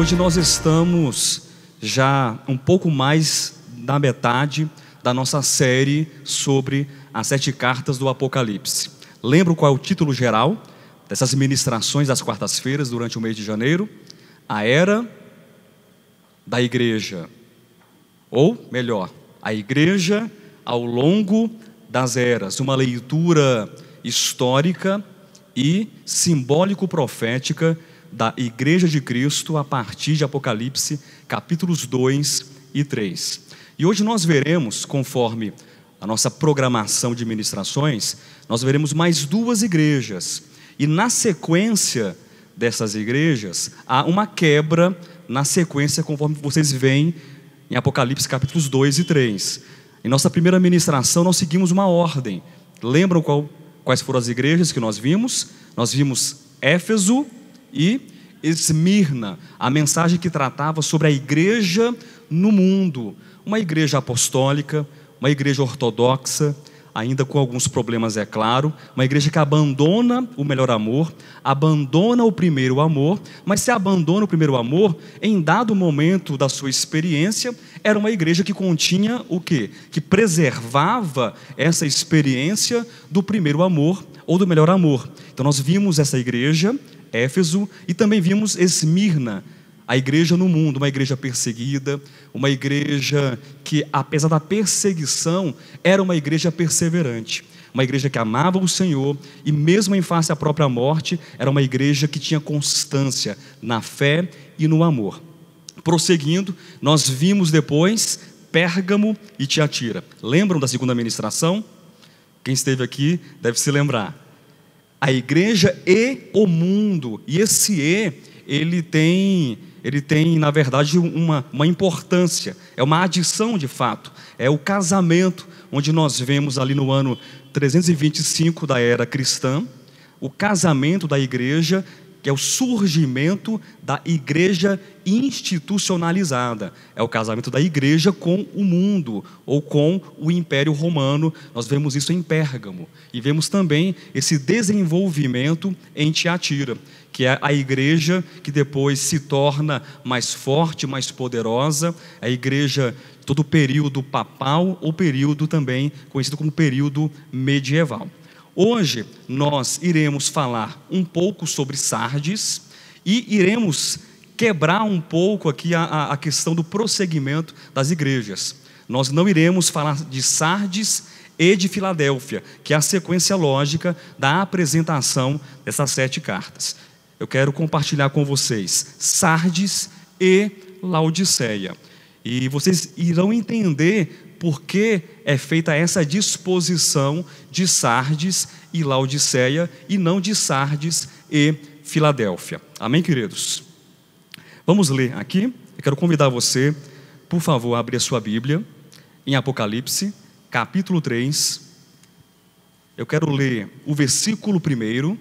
Hoje nós estamos já um pouco mais da metade da nossa série sobre as 7 cartas do Apocalipse. Lembra qual é o título geral dessas ministrações das quartas-feiras durante o mês de janeiro? A Era da Igreja, ou melhor, a Igreja ao longo das eras, uma leitura histórica e simbólico-profética da Igreja de Cristo a partir de Apocalipse, capítulos 2 e 3. E hoje nós veremos, conforme a nossa programação de ministrações, nós veremos mais 2 igrejas. E na sequência dessas igrejas, há uma quebra na sequência, conforme vocês veem em Apocalipse, capítulos 2 e 3. Em nossa primeira ministração, nós seguimos uma ordem. Lembram quais foram as igrejas que nós vimos? Nós vimos Éfeso e Esmirna, a mensagem que tratava sobre a igreja no mundo, uma igreja apostólica, uma igreja ortodoxa, ainda com alguns problemas, é claro, uma igreja que abandona o melhor amor, abandona o primeiro amor, mas se abandona o primeiro amor, em dado momento da sua experiência, era uma igreja que continha o quê? Que preservava essa experiência do primeiro amor ou do melhor amor. Então nós vimos essa igreja, Éfeso, e também vimos Esmirna, a igreja no mundo, uma igreja perseguida, uma igreja que, apesar da perseguição, era uma igreja perseverante, uma igreja que amava o Senhor e mesmo em face à própria morte, era uma igreja que tinha constância na fé e no amor. Prosseguindo, nós vimos depois Pérgamo e Tiatira. Lembram da segunda ministração? Quem esteve aqui deve se lembrar. A igreja e o mundo, e esse ele tem na verdade uma importância, é uma adição de fato, é o casamento, onde nós vemos ali no ano 325 da era cristã, o casamento da igreja, que é o surgimento da igreja institucionalizada, é o casamento da igreja com o mundo, ou com o Império Romano. Nós vemos isso em Pérgamo, e vemos também esse desenvolvimento em Tiatira, que é a igreja que depois se torna mais forte, mais poderosa, a igreja, todo o período papal, ou período também conhecido como período medieval. Hoje nós iremos falar um pouco sobre Sardes e iremos quebrar um pouco aqui a questão do prosseguimento das igrejas. Nós não iremos falar de Sardes e de Filadélfia, que é a sequência lógica da apresentação dessas 7 cartas. Eu quero compartilhar com vocês Sardes e Laodiceia. E vocês irão entender por que é feita essa disposição de Sardes e Laodiceia e não de Sardes e Filadélfia. Amém, queridos? Vamos ler aqui. Eu quero convidar você, por favor, a abrir a sua Bíblia em Apocalipse, capítulo 3. Eu quero ler o versículo 1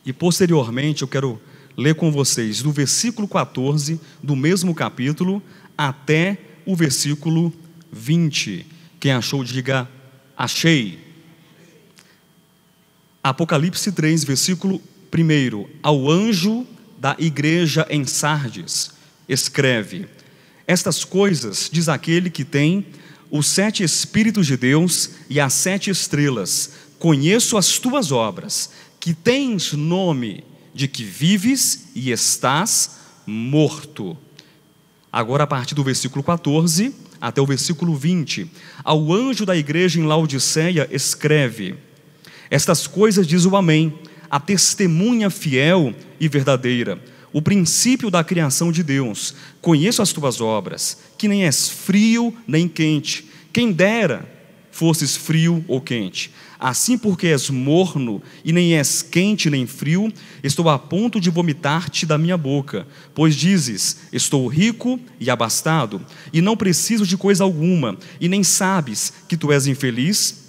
e posteriormente eu quero ler com vocês do versículo 14 do mesmo capítulo até o versículo 20. Quem achou, diga achei. Apocalipse 3, versículo 1. Ao anjo da igreja em Sardes, escreve: estas coisas diz aquele que tem os 7 Espíritos de Deus e as 7 estrelas. Conheço as tuas obras, que tens nome de que vives e estás morto. Agora, a partir do versículo 14 até o versículo 20, ao anjo da igreja em Laodiceia escreve: estas coisas diz o Amém, a testemunha fiel e verdadeira, o princípio da criação de Deus. Conheço as tuas obras, que nem és frio nem quente. Quem dera fosses frio ou quente. Assim, porque és morno e nem és quente nem frio, estou a ponto de vomitar-te da minha boca. Pois dizes: estou rico e abastado, e não preciso de coisa alguma, e nem sabes que tu és infeliz?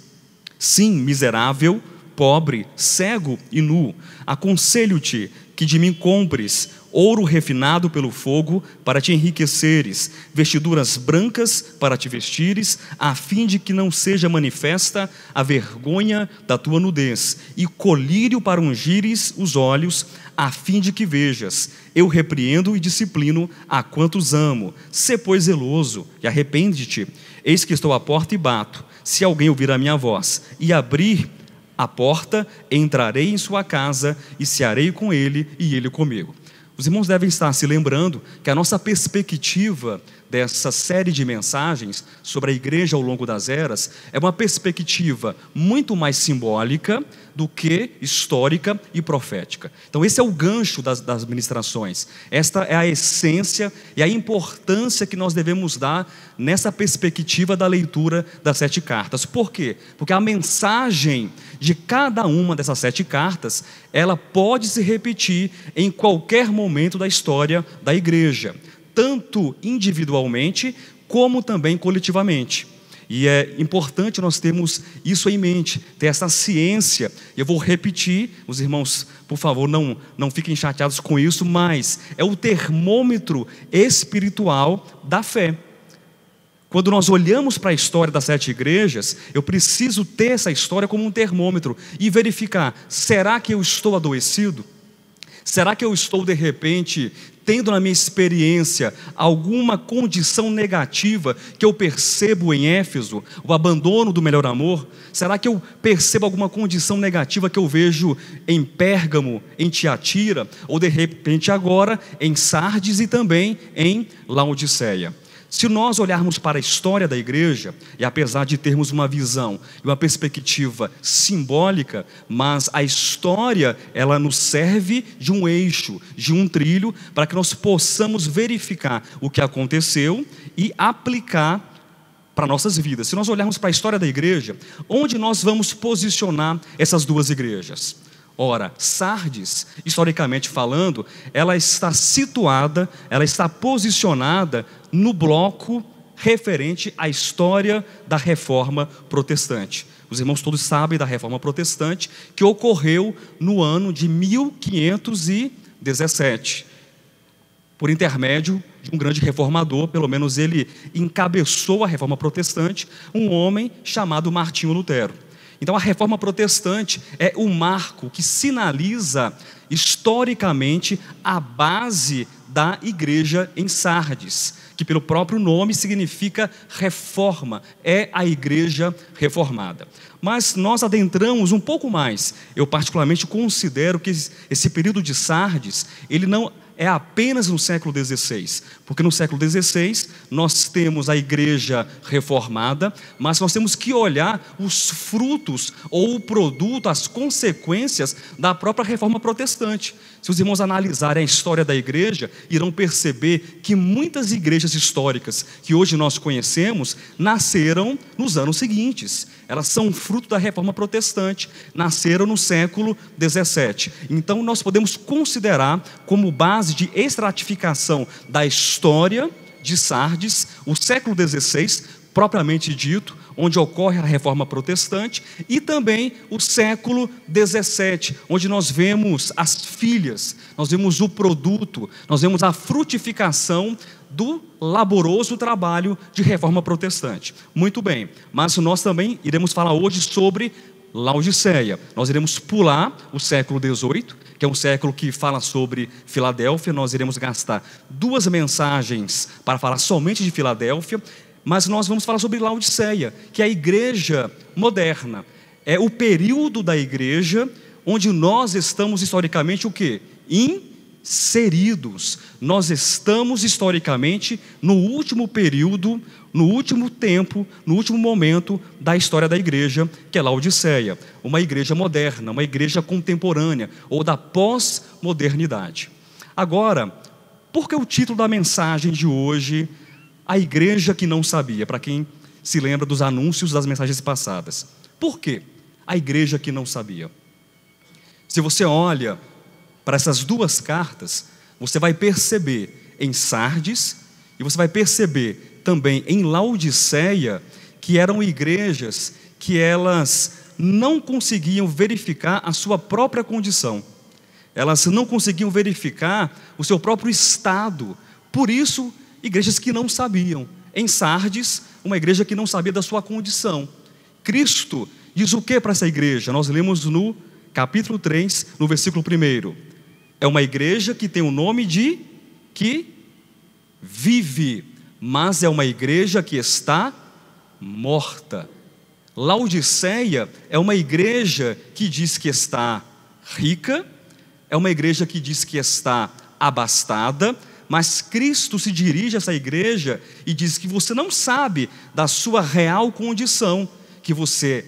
Sim, miserável, pobre, cego e nu. Aconselho-te que de mim compres ouro refinado pelo fogo para te enriqueceres, vestiduras brancas para te vestires, a fim de que não seja manifesta a vergonha da tua nudez, e colírio para ungires os olhos, a fim de que vejas. Eu repreendo e disciplino a quantos amo. Sê, pois, zeloso e arrepende-te. Eis que estou à porta e bato. Se alguém ouvir a minha voz e abrir a porta, entrarei em sua casa e cearei com ele e ele comigo. Os irmãos devem estar se lembrando que a nossa perspectiva dessa série de mensagens sobre a igreja ao longo das eras é uma perspectiva muito mais simbólica do que histórica e profética. Então esse é o gancho das ministrações. Esta é a essência e a importância que nós devemos dar nessa perspectiva da leitura das 7 cartas. Por quê? Porque a mensagem de cada uma dessas 7 cartas, ela pode se repetir em qualquer momento da história da igreja, tanto individualmente como também coletivamente. E é importante nós termos isso em mente, ter essa ciência. Eu vou repetir, os irmãos, por favor, não fiquem chateados com isso, mas é o termômetro espiritual da fé. Quando nós olhamos para a história das 7 igrejas, eu preciso ter essa história como um termômetro e verificar: será que eu estou adoecido? Será que eu estou, de repente, tendo na minha experiência alguma condição negativa que eu percebo em Éfeso, o abandono do melhor amor? Será que eu percebo alguma condição negativa que eu vejo em Pérgamo, em Tiatira, ou de repente agora em Sardes e também em Laodiceia? Se nós olharmos para a história da igreja, e apesar de termos uma visão e uma perspectiva simbólica, mas a história, ela nos serve de um eixo, de um trilho, para que nós possamos verificar o que aconteceu e aplicar para nossas vidas. Se nós olharmos para a história da igreja, onde nós vamos posicionar essas duas igrejas? Ora, Sardes, historicamente falando, ela está situada, ela está posicionada no bloco referente à história da Reforma Protestante. Os irmãos todos sabem da Reforma Protestante, que ocorreu no ano de 1517, por intermédio de um grande reformador, pelo menos ele encabeçou a Reforma Protestante, um homem chamado Martinho Lutero. Então a Reforma Protestante é o marco que sinaliza historicamente a base da igreja em Sardes, que pelo próprio nome significa reforma, é a igreja reformada. Mas nós adentramos um pouco mais. Eu particularmente considero que esse período de Sardes, ele não é apenas no século XVI, porque no século XVI nós temos a igreja reformada, mas nós temos que olhar os frutos ou o produto, as consequências da própria Reforma Protestante. Se os irmãos analisarem a história da igreja, irão perceber que muitas igrejas históricas que hoje nós conhecemos nasceram nos anos seguintes. Elas são fruto da Reforma Protestante, nasceram no século XVII. Então nós podemos considerar como base de estratificação da história de Sardes o século XVI, propriamente dito, onde ocorre a Reforma Protestante, e também o século XVII, onde nós vemos as filhas, nós vemos o produto, nós vemos a frutificação do laboroso trabalho de Reforma Protestante. Muito bem, mas nós também iremos falar hoje sobre Laodiceia. Nós iremos pular o século XVIII, que é um século que fala sobre Filadélfia. Nós iremos gastar 2 mensagens para falar somente de Filadélfia, mas nós vamos falar sobre Laodiceia, que é a igreja moderna. É o período da igreja onde nós estamos historicamente o quê? Inseridos. Nós estamos historicamente no último período, no último tempo, no último momento da história da igreja, que é Laodiceia, uma igreja moderna, uma igreja contemporânea, ou da pós-modernidade. Agora, por que o título da mensagem de hoje, a igreja que não sabia? Para quem se lembra dos anúncios das mensagens passadas. Por quê? A igreja que não sabia. Se você olha para essas 2 cartas, você vai perceber em Sardes, e você vai perceber também em Laodiceia, que eram igrejas que elas não conseguiam verificar a sua própria condição. elas não conseguiam verificar o seu próprio estado. Por isso, igrejas que não sabiam. Em Sardes, uma igreja que não sabia da sua condição. Cristo diz o que para essa igreja? Nós lemos no capítulo 3, no versículo 1. É uma igreja que tem o nome de que vive, mas é uma igreja que está morta. Laodiceia é uma igreja que diz que está rica, é uma igreja que diz que está abastada, mas Cristo se dirige a essa igreja e diz que você não sabe da sua real condição, que você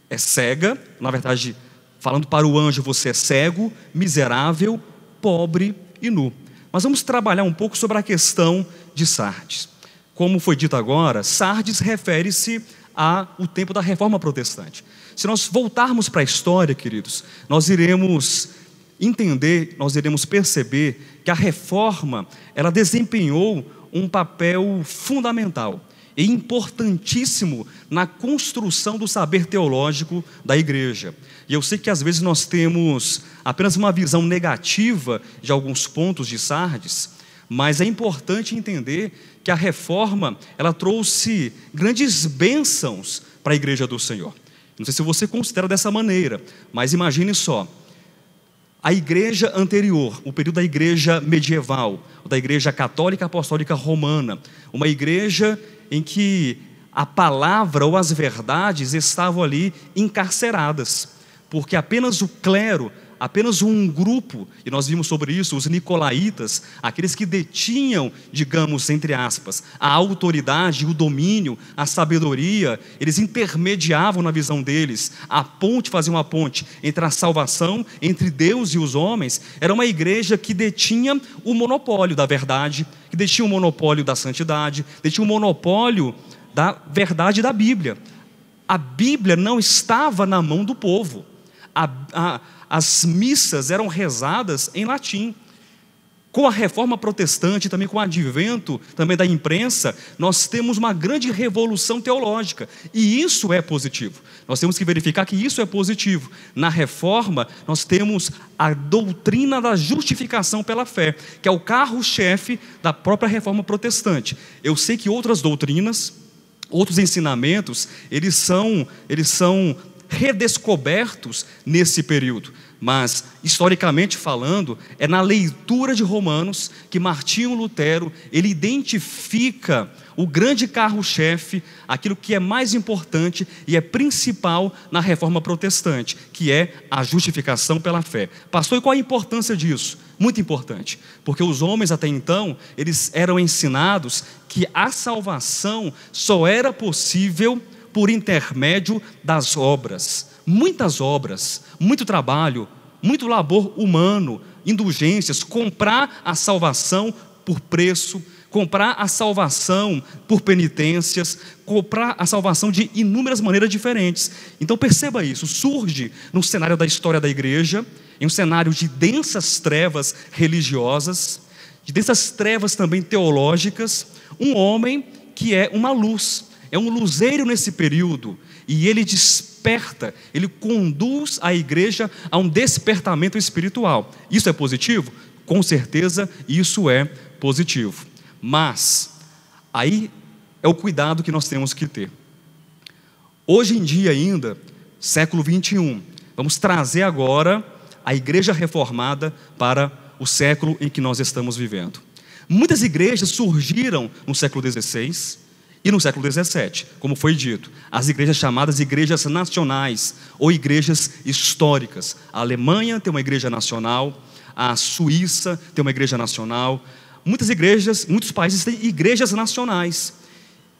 é cega, na verdade, falando para o anjo, você é cego, miserável, pobre e nu. Mas vamos trabalhar um pouco sobre a questão de Sardes. Como foi dito agora, Sardes refere-se ao tempo da Reforma Protestante. Se nós voltarmos para a história, queridos, nós iremos entender, nós iremos perceber que a Reforma, ela desempenhou um papel fundamental e importantíssimo na construção do saber teológico da igreja. E eu sei que às vezes nós temos apenas uma visão negativa de alguns pontos de Sardes, mas é importante entender que a Reforma, ela trouxe grandes bênçãos para a igreja do Senhor. Não sei se você considera dessa maneira, mas imagine só, a igreja anterior, o período da igreja medieval, da igreja católica apostólica romana, uma igreja em que a palavra ou as verdades estavam ali encarceradas, porque apenas o clero, apenas um grupo, e nós vimos sobre isso, os nicolaítas, aqueles que detinham, digamos, entre aspas, a autoridade, o domínio, a sabedoria, eles intermediavam na visão deles, faziam uma ponte entre a salvação, entre Deus e os homens. Era uma igreja que detinha o monopólio da verdade, que detinha o monopólio da santidade, detinha o monopólio da verdade da Bíblia. A Bíblia não estava na mão do povo. As missas eram rezadas em latim. Com a Reforma Protestante, também com o advento também da imprensa, nós temos uma grande revolução teológica, e isso é positivo. Nós temos que verificar que isso é positivo. Na Reforma, nós temos a doutrina da justificação pela fé, que é o carro-chefe da própria Reforma Protestante. Eu sei que outras doutrinas, outros ensinamentos, eles são redescobertos nesse período, mas historicamente falando, é na leitura de Romanos que Martinho Lutero, ele identifica o grande carro-chefe, aquilo que é mais importante e é principal na Reforma Protestante, que é a justificação pela fé. Pastor, e qual a importância disso? Muito importante, porque os homens até então, eles eram ensinados que a salvação só era possível por intermédio das obras. Muitas obras, muito trabalho, muito labor humano, indulgências, comprar a salvação por preço, comprar a salvação por penitências, comprar a salvação de inúmeras maneiras diferentes. Então perceba isso, surge no cenário da história da igreja, em um cenário de densas trevas religiosas, de densas trevas também teológicas, um homem que é uma luz, é um luzeiro nesse período, e ele desperta, ele conduz a igreja a um despertamento espiritual. Isso é positivo? Com certeza isso é positivo. Mas, aí é o cuidado que nós temos que ter. Hoje em dia ainda, século 21, vamos trazer agora a igreja reformada para o século em que nós estamos vivendo. Muitas igrejas surgiram no século XVI, e no século XVII, como foi dito, as igrejas chamadas igrejas nacionais ou igrejas históricas. A Alemanha tem uma igreja nacional, a Suíça tem uma igreja nacional. Muitas igrejas, muitos países têm igrejas nacionais.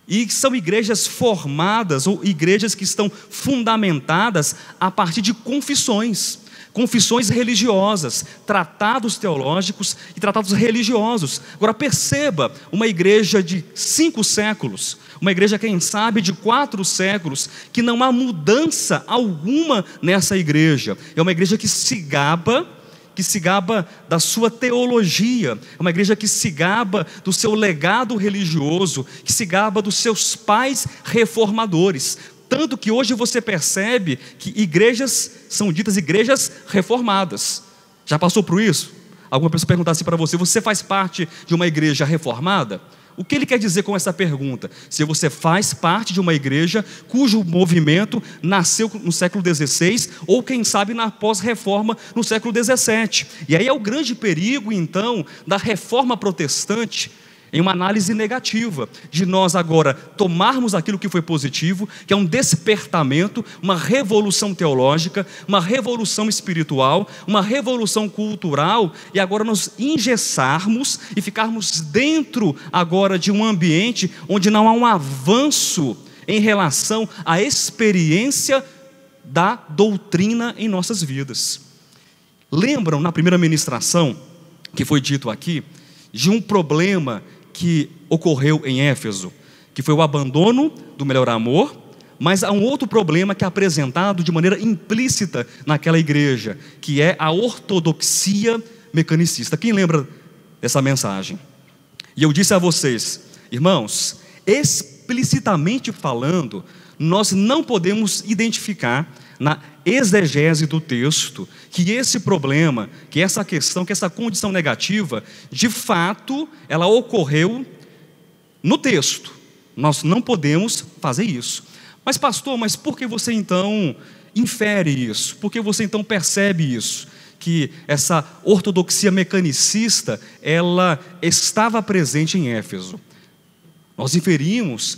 E são igrejas formadas ou igrejas que estão fundamentadas a partir de confissões religiosas, tratados teológicos e tratados religiosos. Agora perceba, uma igreja de 5 séculos, uma igreja quem sabe de 4 séculos, que não há mudança alguma nessa igreja. É uma igreja que se gaba da sua teologia, é uma igreja que se gaba do seu legado religioso, que se gaba dos seus pais reformadores. Tanto que hoje você percebe que igrejas são ditas igrejas reformadas. Já passou por isso? Alguma pessoa perguntasse para você: você faz parte de uma igreja reformada? O que ele quer dizer com essa pergunta? Se você faz parte de uma igreja cujo movimento nasceu no século XVI, ou quem sabe na pós-reforma no século XVII. E aí é o grande perigo, então, da reforma protestante, em uma análise negativa, de nós agora tomarmos aquilo que foi positivo, que é um despertamento, uma revolução teológica, uma revolução espiritual, uma revolução cultural, e agora nos engessarmos e ficarmos dentro agora de um ambiente onde não há um avanço em relação à experiência da doutrina em nossas vidas. Lembram na primeira ministração, que foi dito aqui, de um problema que ocorreu em Éfeso, que foi o abandono do melhor amor, mas há um outro problema que é apresentado de maneira implícita naquela igreja, que é a ortodoxia mecanicista. Quem lembra dessa mensagem? E eu disse a vocês, irmãos, explicitamente falando, nós não podemos identificar na exegese do texto que esse problema, que essa questão, que essa condição negativa, de fato, ela ocorreu no texto. Nós não podemos fazer isso. Mas pastor, mas por que você então infere isso? Por que você então percebe isso? Que essa ortodoxia mecanicista, ela estava presente em Éfeso. Nós inferimos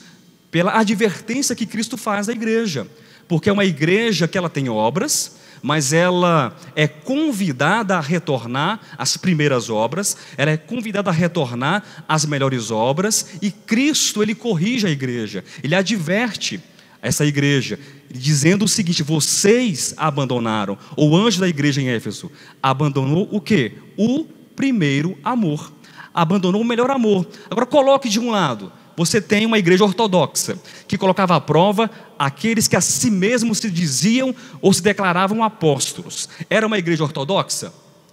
pela advertência que Cristo faz à igreja, porque é uma igreja que ela tem obras, mas ela é convidada a retornar às primeiras obras, ela é convidada a retornar às melhores obras, e Cristo, ele corrige a igreja, ele adverte essa igreja, dizendo o seguinte: vocês abandonaram, ou o anjo da igreja em Éfeso abandonou o quê? O primeiro amor, abandonou o melhor amor. Agora coloque de um lado, você tem uma igreja ortodoxa, que colocava à prova aqueles que a si mesmos se diziam ou se declaravam apóstolos. Era uma igreja ortodoxa?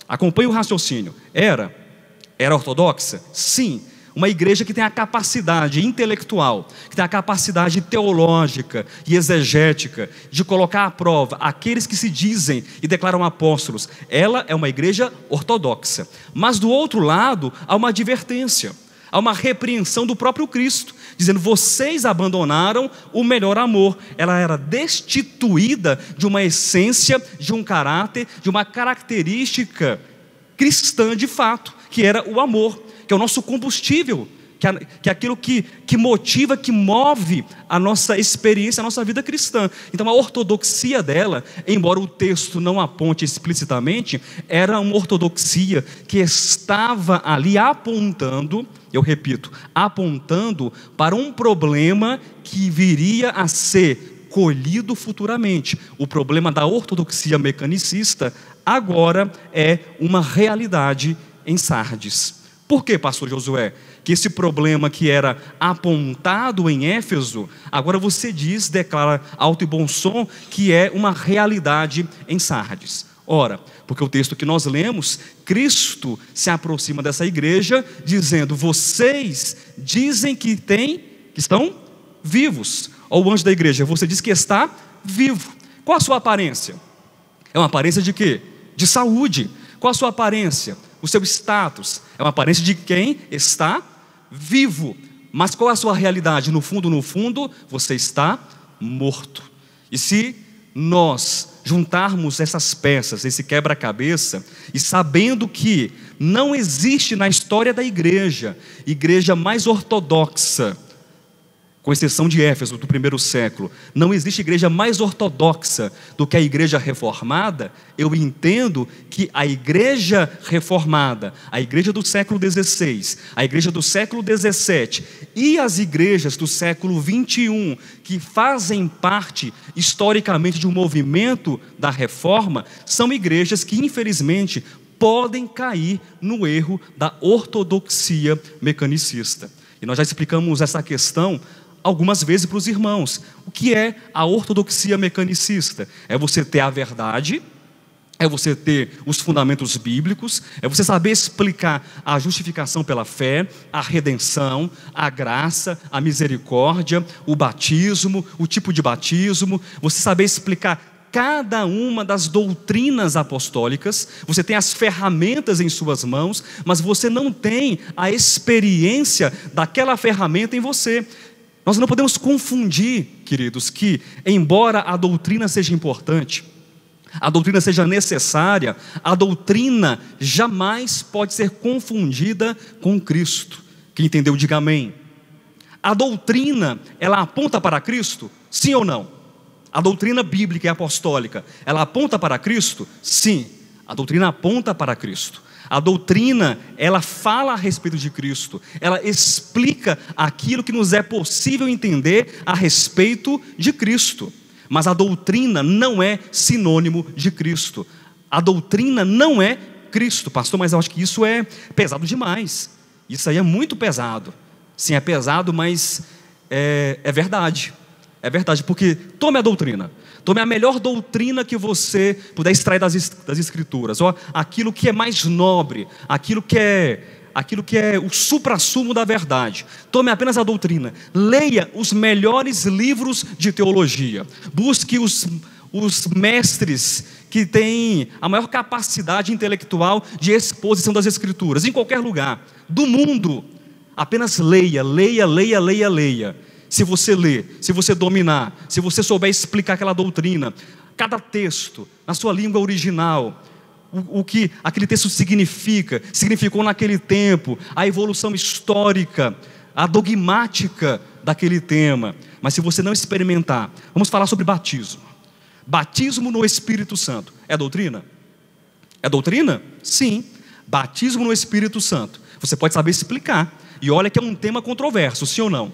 Acompanhe o raciocínio. Era ortodoxa? Sim. Uma igreja que tem a capacidade intelectual, que tem a capacidade teológica e exegética de colocar à prova aqueles que se dizem e declaram apóstolos. Ela é uma igreja ortodoxa. Mas do outro lado, há uma advertência, há uma repreensão do próprio Cristo, dizendo: vocês abandonaram o melhor amor. Ela era destituída de uma essência, de um caráter, de uma característica cristã de fato, que era o amor, que é o nosso combustível, que é aquilo que motiva, que move a nossa experiência, a nossa vida cristã. Então a ortodoxia dela, embora o texto não aponte explicitamente, era uma ortodoxia que estava ali apontando, eu repito, apontando para um problema que viria a ser colhido futuramente. O problema da ortodoxia mecanicista agora é uma realidade em Sardes. Por que, pastor Josué, que esse problema que era apontado em Éfeso, agora você diz, declara alto e bom som, que é uma realidade em Sardes? Ora, porque o texto que nós lemos, Cristo se aproxima dessa igreja dizendo: vocês dizem que estão vivos. Ó, o anjo da igreja, você diz que está vivo. Qual a sua aparência? É uma aparência de quê? De saúde. Qual a sua aparência? O seu status é uma aparência de quem está vivo. Mas qual é a sua realidade? No fundo, você está morto. E se nós juntarmos essas peças, esse quebra-cabeça, e sabendo que não existe na história da igreja mais ortodoxa, com exceção de Éfeso, do primeiro século, não existe igreja mais ortodoxa do que a igreja reformada, eu entendo que a igreja reformada, a igreja do século XVI, a igreja do século XVII e as igrejas do século XXI, que fazem parte historicamente de um movimento da reforma, são igrejas que infelizmente podem cair no erro da ortodoxia mecanicista. E nós já explicamos essa questão algumas vezes para os irmãos. O que é a ortodoxia mecanicista? É você ter a verdade, é você ter os fundamentos bíblicos, é você saber explicar a justificação pela fé, a redenção, a graça, a misericórdia, o batismo, o tipo de batismo, você saber explicar cada uma das doutrinas apostólicas, você tem as ferramentas em suas mãos, mas você não tem a experiência daquela ferramenta em você. Nós não podemos confundir, queridos, que embora a doutrina seja importante, a doutrina seja necessária, a doutrina jamais pode ser confundida com Cristo. Quem entendeu, diga amém. A doutrina, ela aponta para Cristo? Sim ou não? A doutrina bíblica e apostólica, ela aponta para Cristo? Sim, a doutrina aponta para Cristo. A doutrina, ela fala a respeito de Cristo, ela explica aquilo que nos é possível entender a respeito de Cristo. Mas a doutrina não é sinônimo de Cristo. A doutrina não é Cristo. Pastor, mas eu acho que isso é pesado demais. Isso aí é muito pesado. Sim, é pesado, mas é verdade. É verdade, porque tome a doutrina. Tome a melhor doutrina que você puder extrair das Escrituras. Ó, aquilo que é mais nobre, aquilo que é o suprassumo da verdade. Tome apenas a doutrina. Leia os melhores livros de teologia. Busque os mestres que têm a maior capacidade intelectual de exposição das Escrituras, em qualquer lugar do mundo. Apenas leia, leia, leia, leia, leia. Se você ler, se você dominar, se você souber explicar aquela doutrina, cada texto, na sua língua original, o que aquele texto significou naquele tempo, a evolução histórica, a dogmática daquele tema. Mas se você não experimentar, vamos falar sobre batismo. Batismo no Espírito Santo, é doutrina? É doutrina? Sim. Batismo no Espírito Santo, você pode saber explicar. E olha que é um tema controverso, sim ou não?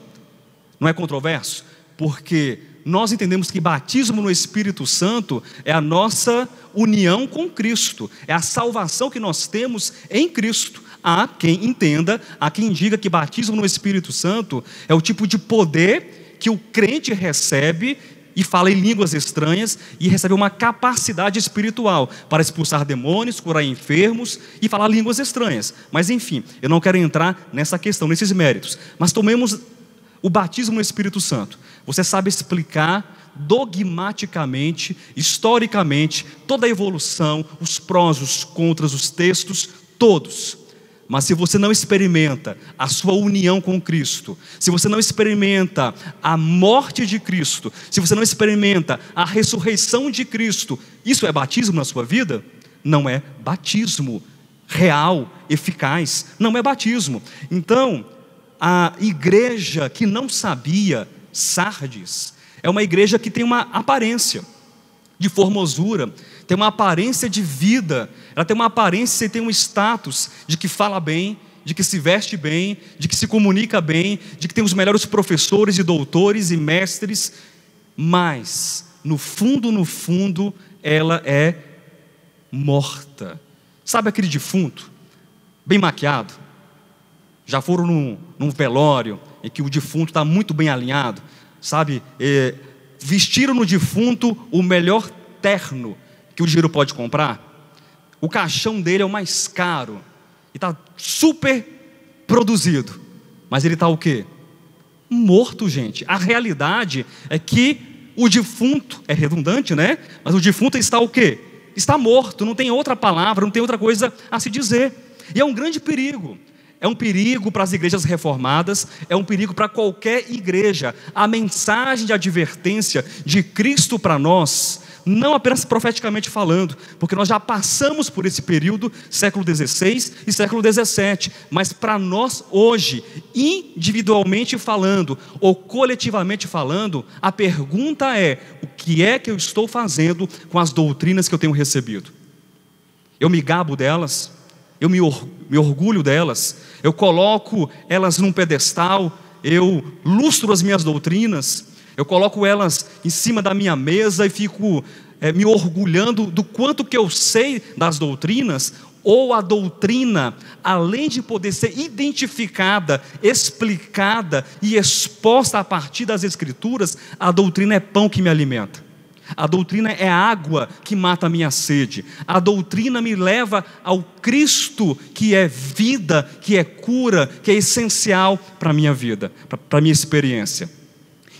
Não é controverso? Porque nós entendemos que batismo no Espírito Santo é a nossa união com Cristo, é a salvação que nós temos em Cristo. Há quem entenda, há quem diga que batismo no Espírito Santo é o tipo de poder que o crente recebe e fala em línguas estranhas e recebe uma capacidade espiritual para expulsar demônios, curar enfermos e falar línguas estranhas. Mas enfim, eu não quero entrar nessa questão, nesses méritos. Mas tomemos o batismo no Espírito Santo. Você sabe explicar dogmaticamente, historicamente, toda a evolução, os prós, os contras, os textos, todos. Mas se você não experimenta a sua união com Cristo, se você não experimenta a morte de Cristo, se você não experimenta a ressurreição de Cristo, isso é batismo na sua vida? Não é batismo real, eficaz, não é batismo. Então, a igreja que não sabia, Sardes, é uma igreja que tem uma aparência de formosura, tem uma aparência de vida, ela tem uma aparência e tem um status de que fala bem, de que se veste bem, de que se comunica bem, de que tem os melhores professores e doutores e mestres, mas no fundo, ela é morta. Sabe aquele defunto, bem maquiado? Já foram num velório em que o defunto está muito bem alinhado, sabe? Vestiram no defunto o melhor terno que o dinheiro pode comprar. O caixão dele é o mais caro e está super produzido, mas ele está o quê? Morto, gente. A realidade é que o defunto, é redundante, né? Mas o defunto está o quê? Está morto, não tem outra palavra, não tem outra coisa a se dizer. E é um grande perigo. É um perigo para as igrejas reformadas, é um perigo para qualquer igreja. A mensagem de advertência de Cristo para nós, não apenas profeticamente falando, porque nós já passamos por esse período, século XVI e século XVII, mas para nós hoje, individualmente falando ou coletivamente falando, a pergunta é: o que é que eu estou fazendo com as doutrinas que eu tenho recebido? Eu me gabo delas? Eu me orgulho delas? Eu coloco elas num pedestal? Eu lustro as minhas doutrinas? Eu coloco elas em cima da minha mesa e fico me orgulhando do quanto que eu sei das doutrinas? Ou a doutrina, além de poder ser identificada, explicada e exposta a partir das Escrituras, a doutrina é pão que me alimenta? A doutrina é água que mata a minha sede. A doutrina me leva ao Cristo que é vida, que é cura, que é essencial para a minha vida, para a minha experiência.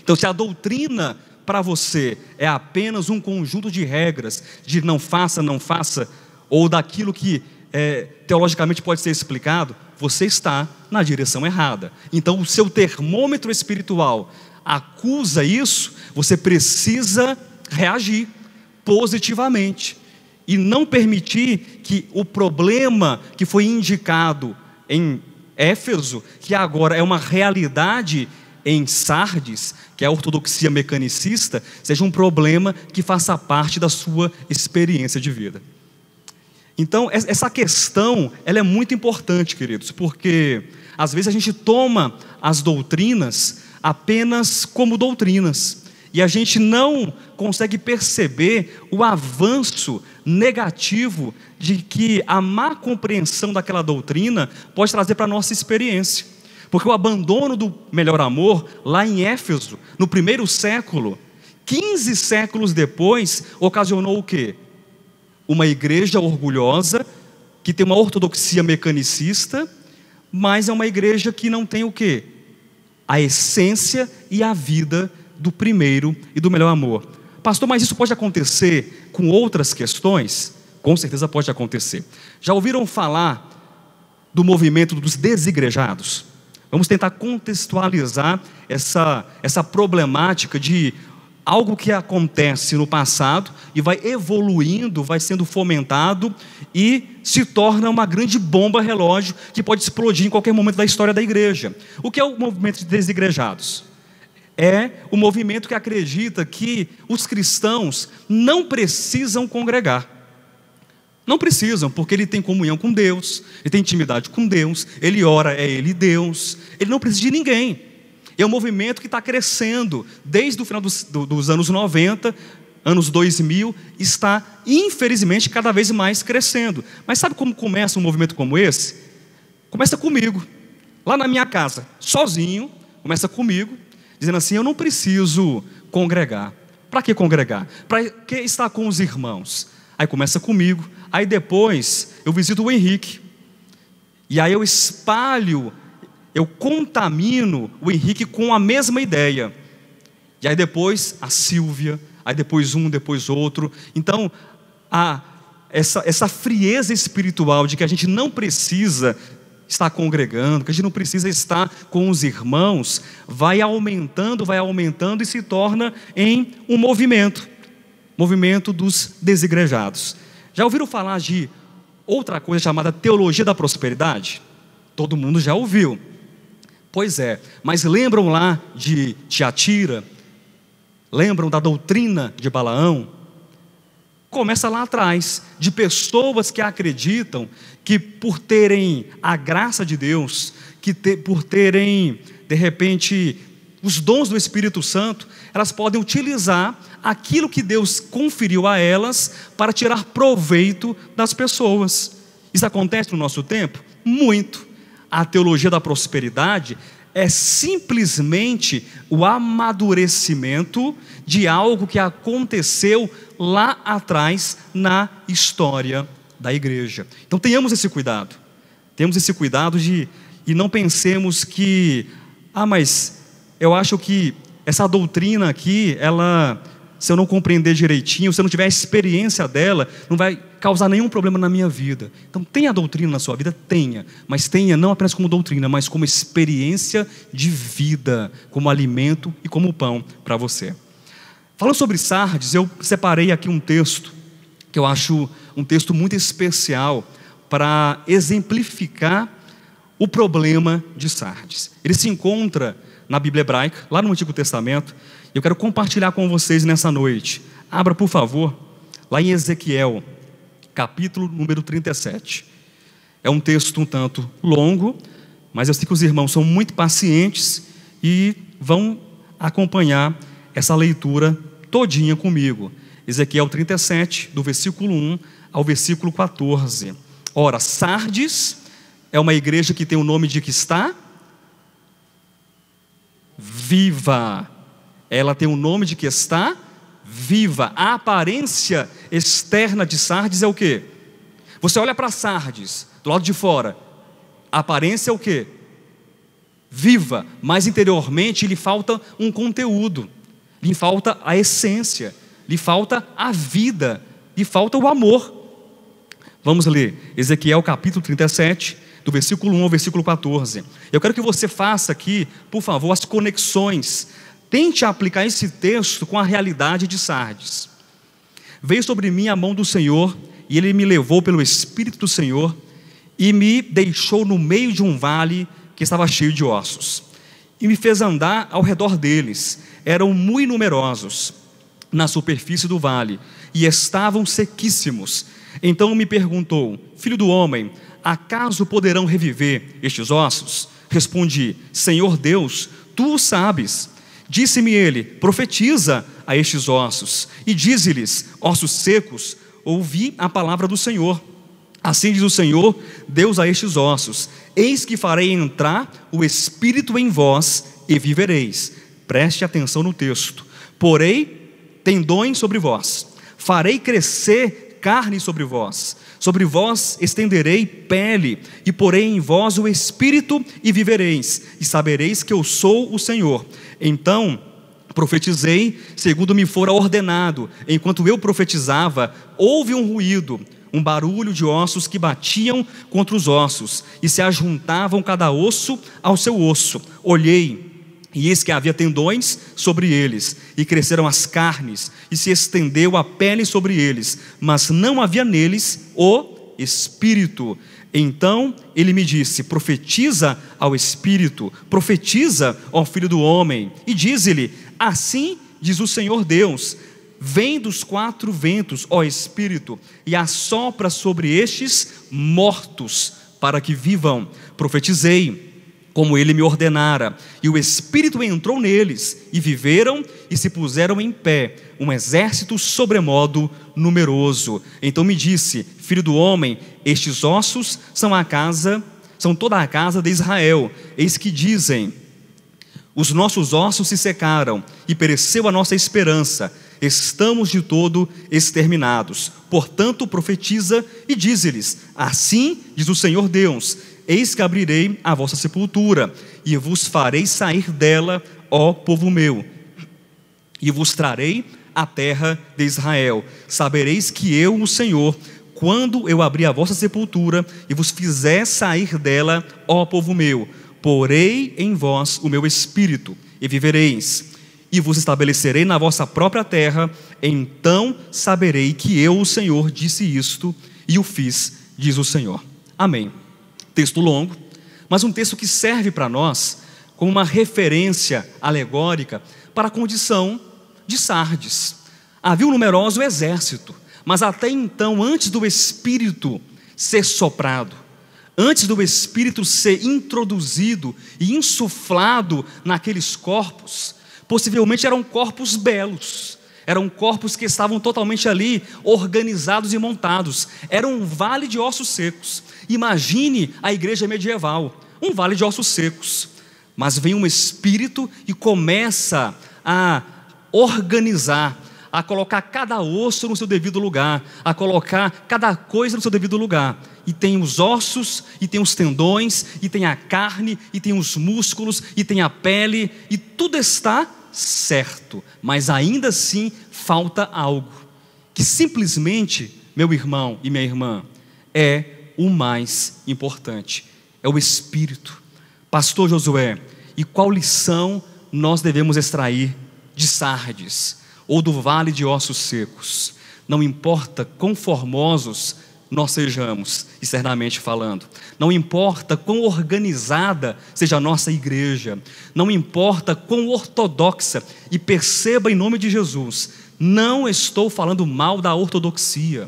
Então, se a doutrina para você é apenas um conjunto de regras, de não faça, não faça, ou daquilo que teologicamente pode ser explicado, você está na direção errada. Então o seu termômetro espiritual acusa isso, você precisa reagir positivamente e não permitir que o problema que foi indicado em Éfeso, que agora é uma realidade em Sardes, que é a ortodoxia mecanicista, seja um problema que faça parte da sua experiência de vida. Então, essa questão, ela é muito importante, queridos, porque às vezes a gente toma as doutrinas apenas como doutrinas, e a gente não consegue perceber o avanço negativo de que a má compreensão daquela doutrina pode trazer para a nossa experiência. Porque o abandono do melhor amor, lá em Éfeso, no primeiro século, 15 séculos depois, ocasionou o quê? Uma igreja orgulhosa, que tem uma ortodoxia mecanicista, mas é uma igreja que não tem o quê? A essência e a vida do primeiro e do melhor amor. Pastor, mas isso pode acontecer com outras questões? Com certeza pode acontecer. Já ouviram falar do movimento dos desigrejados? Vamos tentar contextualizar essa problemática de algo que acontece no passado e vai evoluindo, vai sendo fomentado e se torna uma grande bomba relógio que pode explodir em qualquer momento da história da igreja. O que é o movimento de desigrejados? É o movimento que acredita que os cristãos não precisam congregar. Não precisam, porque ele tem comunhão com Deus, ele tem intimidade com Deus, ele ora, é ele Deus, ele não precisa de ninguém. É um movimento que está crescendo desde o final dos anos 90, anos 2000, está infelizmente cada vez mais crescendo. Mas sabe como começa um movimento como esse? Começa comigo, lá na minha casa, sozinho, começa comigo, dizendo assim: eu não preciso congregar. Para que congregar? Para que estar com os irmãos? Aí começa comigo, aí depois eu visito o Henrique, e aí eu espalho, eu contamino o Henrique com a mesma ideia, e aí depois a Silvia, aí depois um, depois outro. Então essa frieza espiritual de que a gente não precisa estar congregando, que a gente não precisa estar com os irmãos, vai aumentando e se torna em um movimento dos desigrejados. Já ouviram falar de outra coisa chamada teologia da prosperidade? Todo mundo já ouviu. Pois é, mas lembram lá de Tiatira? Lembram da doutrina de Balaão? Começa lá atrás, de pessoas que acreditam que por terem a graça de Deus, por terem, de repente, os dons do Espírito Santo, elas podem utilizar aquilo que Deus conferiu a elas para tirar proveito das pessoas. Isso acontece no nosso tempo? Muito. A teologia da prosperidade é simplesmente o amadurecimento de algo que aconteceu lá atrás na história da igreja. Então tenhamos esse cuidado. E não pensemos que, mas eu acho que essa doutrina aqui, se eu não compreender direitinho, se eu não tiver a experiência dela, não vai causar nenhum problema na minha vida. Então tenha a doutrina na sua vida, tenha, mas tenha não apenas como doutrina, mas como experiência de vida, como alimento e como pão para você. Falando sobre Sardes, eu separei aqui um texto, que eu acho um texto muito especial para exemplificar o problema de Sardes. Ele se encontra na Bíblia hebraica, lá no Antigo Testamento. Eu quero compartilhar com vocês nessa noite. Abra, por favor, lá em Ezequiel, capítulo número 37. É um texto um tanto longo, mas eu sei que os irmãos são muito pacientes e vão acompanhar essa leitura todinha comigo. Ezequiel 37, do versículo 1 ao versículo 14. Ora, Sardes é uma igreja que tem o nome de que está viva. Ela tem o nome de que está viva. A aparência externa de Sardes é o quê? Você olha para Sardes, do lado de fora, a aparência é o quê? Viva, mas interiormente lhe falta um conteúdo. lhe falta a essência, lhe falta a vida, lhe falta o amor. Vamos ler Ezequiel capítulo 37, do versículo 1 ao versículo 14. Eu quero que você faça aqui, por favor, as conexões. Tente aplicar esse texto com a realidade de Sardes. Veio sobre mim a mão do Senhor, e Ele me levou pelo Espírito do Senhor, e me deixou no meio de um vale que estava cheio de ossos, e me fez andar ao redor deles. Eram muito numerosos na superfície do vale, e estavam sequíssimos. Então me perguntou: filho do homem, acaso poderão reviver estes ossos? Respondi: Senhor Deus, tu o sabes. Disse-me ele: profetiza a estes ossos, e dize-lhes: ossos secos, ouvi a palavra do Senhor. Assim diz o Senhor Deus a estes ossos: eis que farei entrar o Espírito em vós, e vivereis. Preste atenção no texto. Porei tendões sobre vós, farei crescer carne sobre vós estenderei pele, e porei em vós o Espírito, e vivereis, e sabereis que eu sou o Senhor. Então profetizei segundo me fora ordenado. Enquanto eu profetizava, houve um ruído, um barulho de ossos que batiam contra os ossos, e se ajuntavam cada osso ao seu osso. Olhei, e eis que havia tendões sobre eles, e cresceram as carnes, e se estendeu a pele sobre eles, mas não havia neles o Espírito. Então ele me disse: profetiza ao Espírito, profetiza ao Filho do Homem, e dize-lhe: assim diz o Senhor Deus: vem dos quatro ventos, ó Espírito, e assopra sobre estes mortos, para que vivam. Profetizei como ele me ordenara, e o Espírito entrou neles, e viveram, e se puseram em pé, um exército sobremodo numeroso. Então me disse: filho do homem, estes ossos são toda a casa de Israel. Eis que dizem: os nossos ossos se secaram, e pereceu a nossa esperança, estamos de todo exterminados. Portanto profetiza e dize-lhes: assim diz o Senhor Deus: eis que abrirei a vossa sepultura, e vos farei sair dela, ó povo meu, e vos trarei a terra de Israel. Sabereis que eu, o Senhor, quando eu abrir a vossa sepultura, e vos fizer sair dela, ó povo meu, porei em vós o meu Espírito, e vivereis, e vos estabelecerei na vossa própria terra. Então saberei que eu, o Senhor, disse isto, e o fiz, diz o Senhor. Amém. Texto longo, mas um texto que serve para nós como uma referência alegórica para a condição de Sardes. Havia um numeroso exército, mas até então, antes do Espírito ser soprado, antes do Espírito ser introduzido e insuflado naqueles corpos, possivelmente eram corpos belos, eram corpos que estavam totalmente ali organizados e montados. Era um vale de ossos secos. Imagine a igreja medieval, um vale de ossos secos. Mas vem um Espírito e começa a organizar, a colocar cada osso no seu devido lugar, a colocar cada coisa no seu devido lugar. E tem os ossos, e tem os tendões, e tem a carne, e tem os músculos, e tem a pele, e tudo está certo, mas ainda assim falta algo, que simplesmente, meu irmão e minha irmã, é o mais importante: é o Espírito. Pastor Josué, e qual lição nós devemos extrair de Sardes, ou do vale de ossos secos? Não importa quão formosos nós sejamos, externamente falando, não importa quão organizada seja a nossa igreja, não importa quão ortodoxa, e perceba em nome de Jesus, não estou falando mal da ortodoxia,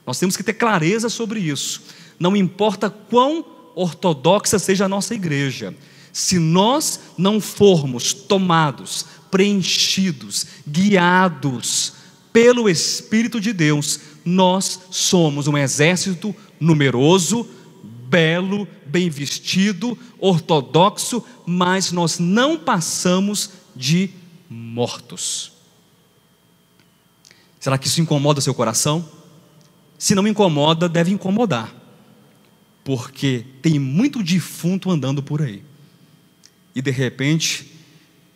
nós temos que ter clareza sobre isso. Não importa quão ortodoxa seja a nossa igreja, se nós não formos tomados, preenchidos, guiados pelo Espírito de Deus, nós somos um exército numeroso, belo, bem vestido, ortodoxo, mas nós não passamos de mortos. Será que isso incomoda seu coração? Se não incomoda, deve incomodar, porque tem muito defunto andando por aí, e de repente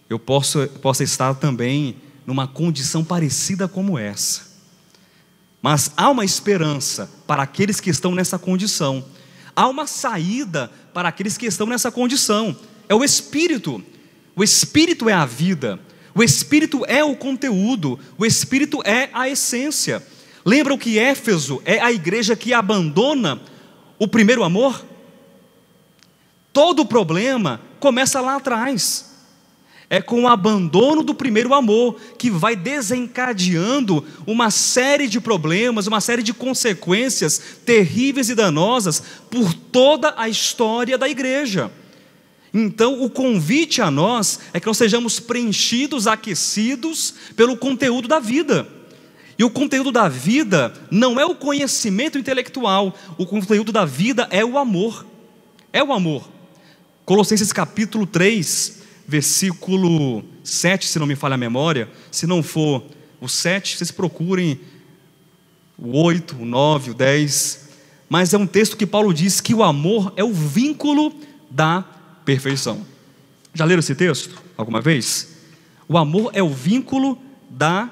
eu possa estar também numa condição parecida como essa. Mas há uma esperança para aqueles que estão nessa condição. Há uma saída para aqueles que estão nessa condição. É o Espírito. O Espírito é a vida. O Espírito é o conteúdo. O Espírito é a essência. Lembram que Éfeso é a igreja que abandona o primeiro amor? Todo o problema começa lá atrás. É com o abandono do primeiro amor que vai desencadeando uma série de problemas, uma série de consequências terríveis e danosas por toda a história da igreja. Então, o convite a nós é que nós sejamos preenchidos, aquecidos pelo conteúdo da vida. E o conteúdo da vida não é o conhecimento intelectual, o conteúdo da vida é o amor. É o amor. Colossenses capítulo 3, versículo 7, se não me falha a memória. Se não for o 7, vocês procurem o 8, o 9, o 10. Mas é um texto que Paulo diz que o amor é o vínculo da perfeição. Já leram esse texto alguma vez? O amor é o vínculo da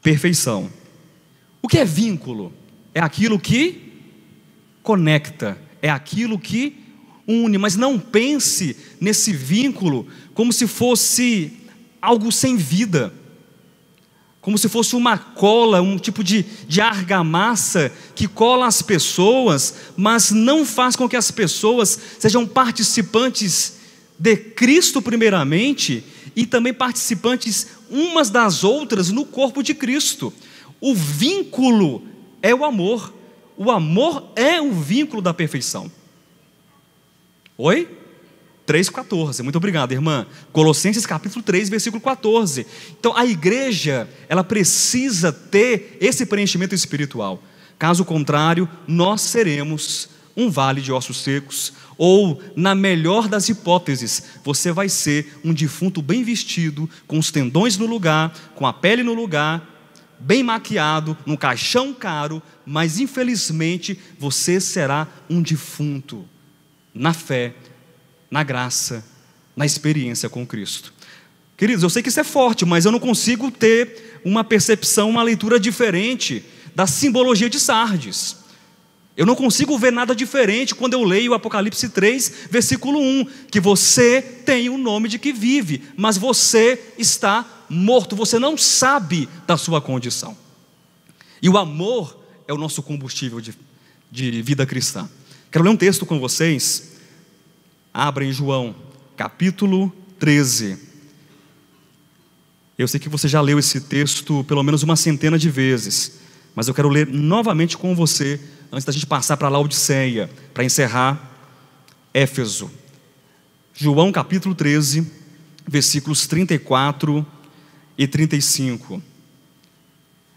perfeição. O que é vínculo? É aquilo que conecta, é aquilo que une, mas não pense nesse vínculo como se fosse algo sem vida, como se fosse uma cola, um tipo de argamassa que cola as pessoas, mas não faz com que as pessoas sejam participantes de Cristo primeiramente, e também participantes umas das outras no corpo de Cristo. O vínculo é o amor é o vínculo da perfeição. Oi? 3,14, muito obrigado, irmã. Colossenses capítulo 3, versículo 14. Então a igreja, ela precisa ter esse preenchimento espiritual. Caso contrário, nós seremos um vale de ossos secos, ou, na melhor das hipóteses, você vai ser um defunto bem vestido, com os tendões no lugar, com a pele no lugar, bem maquiado, num caixão caro, mas infelizmente você será um defunto na fé, na graça, na experiência com Cristo. Queridos, eu sei que isso é forte, mas eu não consigo ter uma percepção, uma leitura diferente da simbologia de Sardes. Eu não consigo ver nada diferente quando eu leio o Apocalipse 3, versículo 1, que você tem o nome de que vive, mas você está morto, você não sabe da sua condição. E o amor é o nosso combustível de vida cristã. Quero ler um texto com vocês. Abra em João, capítulo 13. Eu sei que você já leu esse texto pelo menos uma centena de vezes, mas eu quero ler novamente com você, antes da gente passar para Laodiceia, para encerrar Éfeso. João capítulo 13, versículos 34 e 35.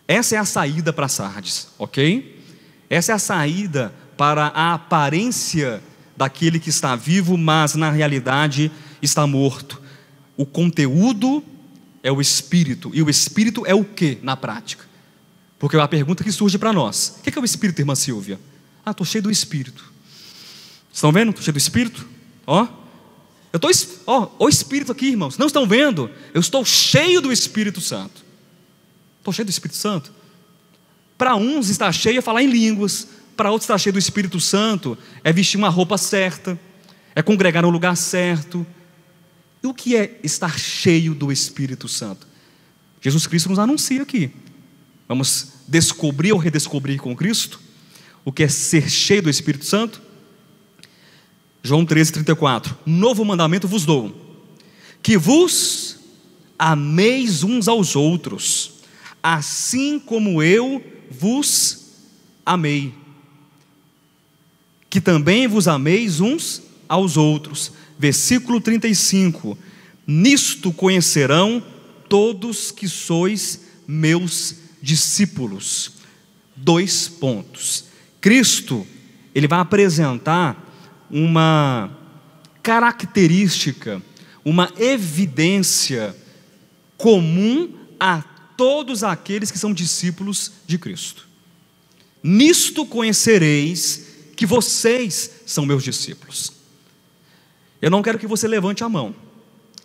Essa é a saída para Sardes, ok? Essa é a saída para a aparência daquele que está vivo, mas na realidade está morto. O conteúdo é o Espírito. E o Espírito é o que na prática? Porque é a pergunta que surge para nós: o que é o Espírito, irmã Silvia? Estou cheio do Espírito. Estão vendo? Estou cheio do Espírito. O Espírito aqui, irmãos. Não estão vendo? Eu estou cheio do Espírito Santo. Estou cheio do Espírito Santo. Para uns está cheio é falar em línguas, para outros está cheio do Espírito Santo é vestir uma roupa certa, é congregar no lugar certo. E o que é estar cheio do Espírito Santo? Jesus Cristo nos anuncia aqui. Vamos descobrir ou redescobrir com Cristo o que é ser cheio do Espírito Santo. João 13:34. Novo mandamento vos dou, que vos ameis uns aos outros, assim como eu vos amei, que também vos ameis uns aos outros. Versículo 35. Nisto conhecerão todos que sois meus discípulos. 2 pontos. Cristo, ele vai apresentar uma característica, uma evidência comum a todos aqueles que são discípulos de Cristo. Nisto conhecereis que vocês são meus discípulos. Eu não quero que você levante a mão,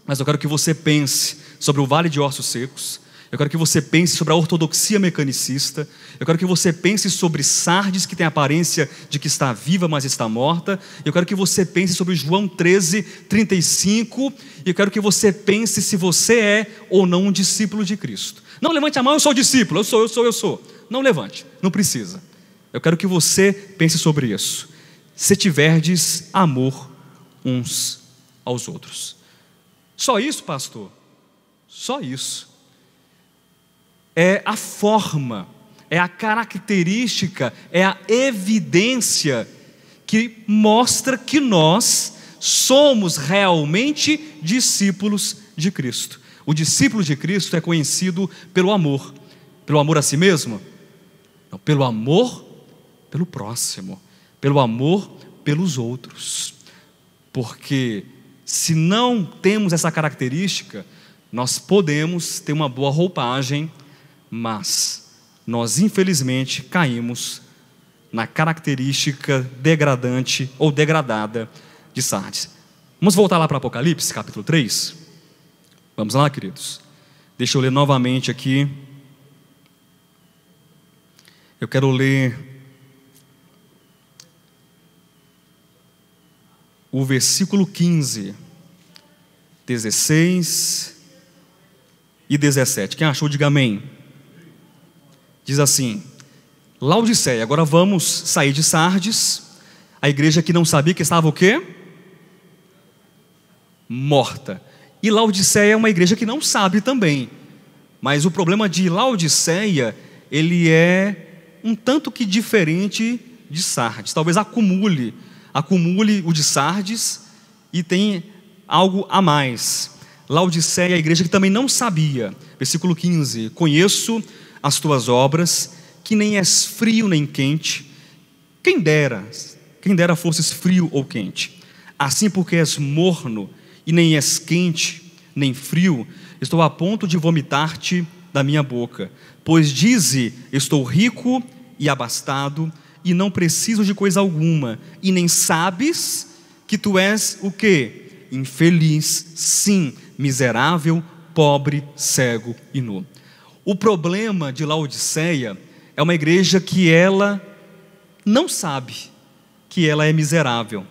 mas eu quero que você pense: sobre o Vale de Ossos Secos. Eu quero que você pense sobre a ortodoxia mecanicista. Eu quero que você pense sobre Sardes, que tem a aparência de que está viva, mas está morta. Eu quero que você pense sobre João 13:35. E eu quero que você pense se você é ou não um discípulo de Cristo. Não levante a mão, eu sou discípulo, eu sou. Não levante, não precisa. Eu quero que você pense sobre isso. Se tiverdes amor uns aos outros. Só isso, pastor? Só isso. É a forma, é a característica, é a evidência que mostra que nós somos realmente discípulos de Cristo. O discípulo de Cristo é conhecido pelo amor a si mesmo? Não, pelo amor pelo próximo, pelo amor pelos outros. Porque se não temos essa característica, nós podemos ter uma boa roupagem, mas nós infelizmente caímos na característica degradante ou degradada de Sardes. Vamos voltar lá para Apocalipse, capítulo 3? Vamos lá, queridos. Deixa eu ler novamente aqui. Eu quero ler o versículo 15, 16 e 17. Quem achou, diga amém. Diz assim: Laodiceia, agora vamos sair de Sardes, a igreja que não sabia que estava o quê? Morta. E Laodiceia é uma igreja que não sabe também. Mas o problema de Laodiceia, ele é um tanto que diferente de Sardes. Talvez acumule o de Sardes e tem algo a mais. Laodiceia é a igreja que também não sabia. Versículo 15: Conheço as tuas obras, que nem és frio nem quente. Quem dera fosses frio ou quente. Assim, porque és morno e nem és quente nem frio, estou a ponto de vomitar-te da minha boca. Pois dize: estou rico e abastado, e não preciso de coisa alguma, e nem sabes que tu és o quê? Infeliz, sim, miserável, pobre, cego e nu. O problema de Laodiceia é uma igreja que ela não sabe que ela é miserável,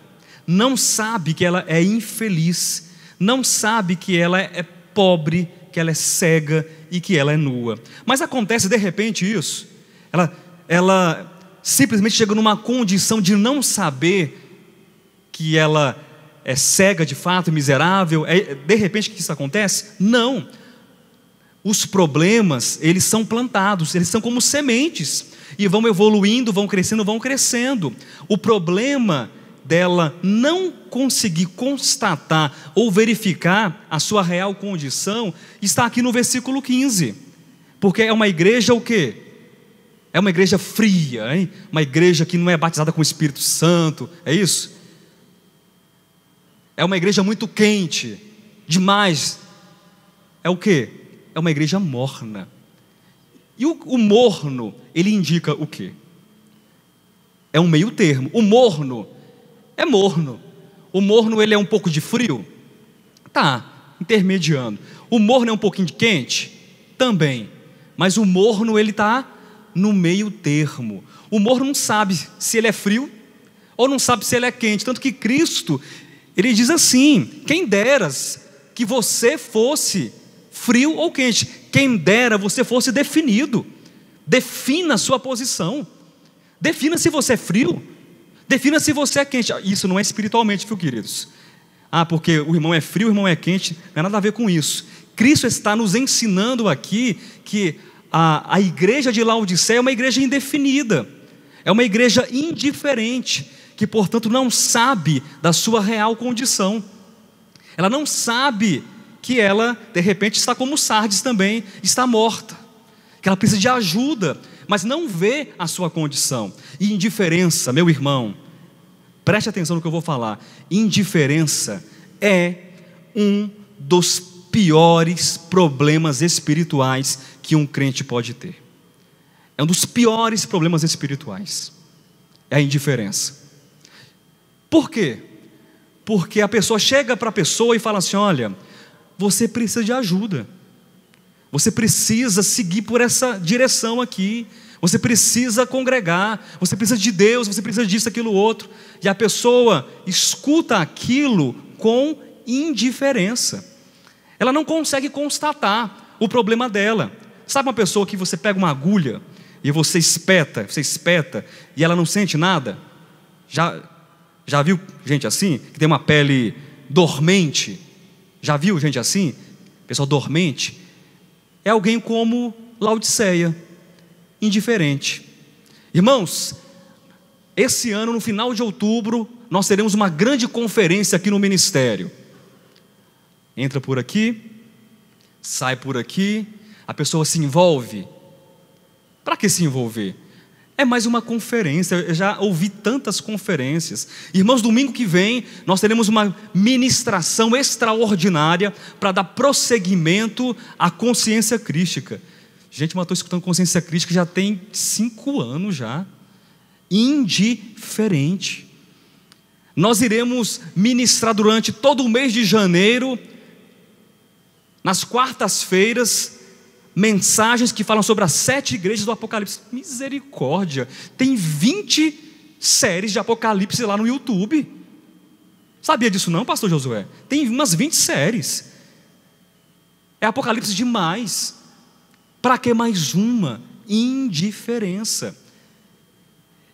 não sabe que ela é infeliz, não sabe que ela é pobre, que ela é cega e que ela é nua. Mas acontece de repente isso, ela simplesmente chega numa condição de não saber que ela é cega de fato, miserável. De repente que isso acontece? Não. Os problemas, eles são plantados, eles são como sementes, e vão evoluindo, vão crescendo. O problema dela não conseguir constatar ou verificar a sua real condição está aqui no versículo 15, porque é uma igreja o quê? É uma igreja fria, hein? Uma igreja que não é batizada com o Espírito Santo, é isso? É uma igreja muito quente, demais. É o quê? É uma igreja morna. E o morno, ele indica o quê? É um meio termo. O morno é morno. O morno, ele é um pouco de frio? Tá, intermediando. O morno é um pouquinho de quente? Também. Mas o morno, ele está no meio termo. O morno não sabe se ele é frio ou não sabe se ele é quente. Tanto que Cristo, ele diz assim: quem deras que você fosse frio ou quente, quem dera você fosse definido. Defina a sua posição. Defina se você é frio, defina se você é quente. Isso não é espiritualmente, viu, queridos? Porque o irmão é frio, o irmão é quente, não tem nada a ver com isso. Cristo está nos ensinando aqui que a igreja de Laodiceia é uma igreja indefinida, é uma igreja indiferente, que portanto não sabe da sua real condição. Ela não sabe que ela de repente está como Sardes também, está morta, que ela precisa de ajuda, mas não vê a sua condição. E indiferença, meu irmão, preste atenção no que eu vou falar. Indiferença é um dos piores problemas espirituais que um crente pode ter. É um dos piores problemas espirituais, é a indiferença. Por quê? Porque a pessoa chega para a pessoa e fala assim: olha, você precisa de ajuda. Você precisa seguir por essa direção aqui. Você precisa congregar, você precisa de Deus, você precisa disso, aquilo, outro. E a pessoa escuta aquilo com indiferença. Ela não consegue constatar o problema dela. Sabe uma pessoa que você pega uma agulha e você espeta, e ela não sente nada? Já viu gente assim? Que tem uma pele dormente? Já viu gente assim? Pessoa dormente? É alguém como Laodiceia, indiferente. Irmãos, esse ano, no final de outubro, nós teremos uma grande conferência aqui no ministério. Entra por aqui, sai por aqui, a pessoa se envolve. Para que se envolver? É mais uma conferência. Eu já ouvi tantas conferências. Irmãos, domingo que vem nós teremos uma ministração extraordinária para dar prosseguimento à consciência crística. Gente, mas estou escutando consciência crística já tem 5 anos já. Indiferente. Nós iremos ministrar durante todo o mês de janeiro, nas quartas-feiras, mensagens que falam sobre as 7 igrejas do Apocalipse. Misericórdia, tem 20 séries de Apocalipse lá no YouTube. Sabia disso não, pastor Josué? Tem umas 20 séries. É Apocalipse demais. Para que mais uma? Indiferença.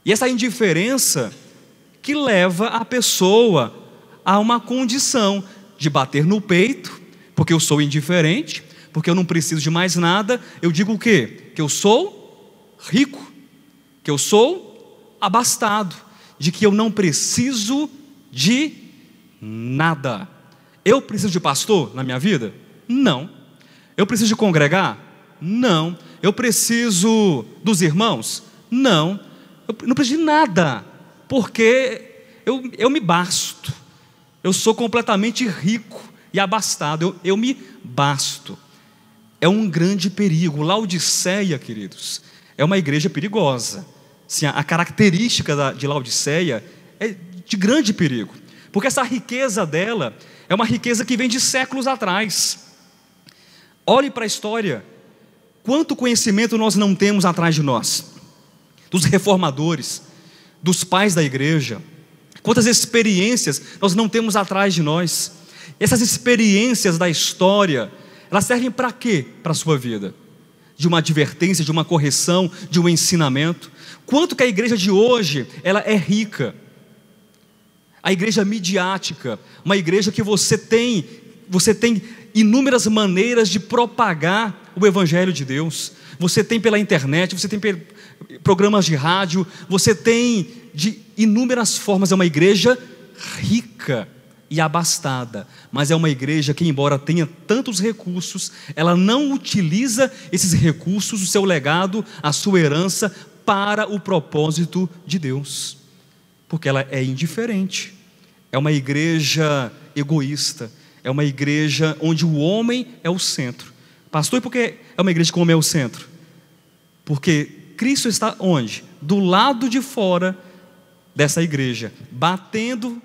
E essa indiferença que leva a pessoa a uma condição de bater no peito, porque eu sou indiferente, porque eu não preciso de mais nada. Eu digo o quê? Que eu sou rico, que eu sou abastado, de que eu não preciso de nada. Eu preciso de pastor na minha vida? Não. Eu preciso de congregar? Não. Eu preciso dos irmãos? Não. Eu não preciso de nada, porque eu me basto. Eu sou completamente rico e abastado, eu me basto. É um grande perigo. Laodiceia, queridos, é uma igreja perigosa. Sim, a característica de Laodiceia é de grande perigo, porque essa riqueza dela é uma riqueza que vem de séculos atrás. Olhe para a história, quanto conhecimento nós não temos atrás de nós, dos reformadores, dos pais da igreja, quantas experiências nós não temos atrás de nós. Essas experiências da história, elas servem para quê para a sua vida? De uma advertência, de uma correção, de um ensinamento. Quanto que a igreja de hoje, ela é rica. A igreja midiática, uma igreja que você tem inúmeras maneiras de propagar o evangelho de Deus. Você tem pela internet, você tem programas de rádio, você tem de inúmeras formas. É uma igreja rica e abastada, mas é uma igreja que, embora tenha tantos recursos, ela não utiliza esses recursos, o seu legado, a sua herança, para o propósito de Deus, porque ela é indiferente. É uma igreja egoísta, é uma igreja onde o homem é o centro. Pastor, e por que é uma igreja que o homem é o centro? Porque Cristo está onde? Do lado de fora dessa igreja, batendo,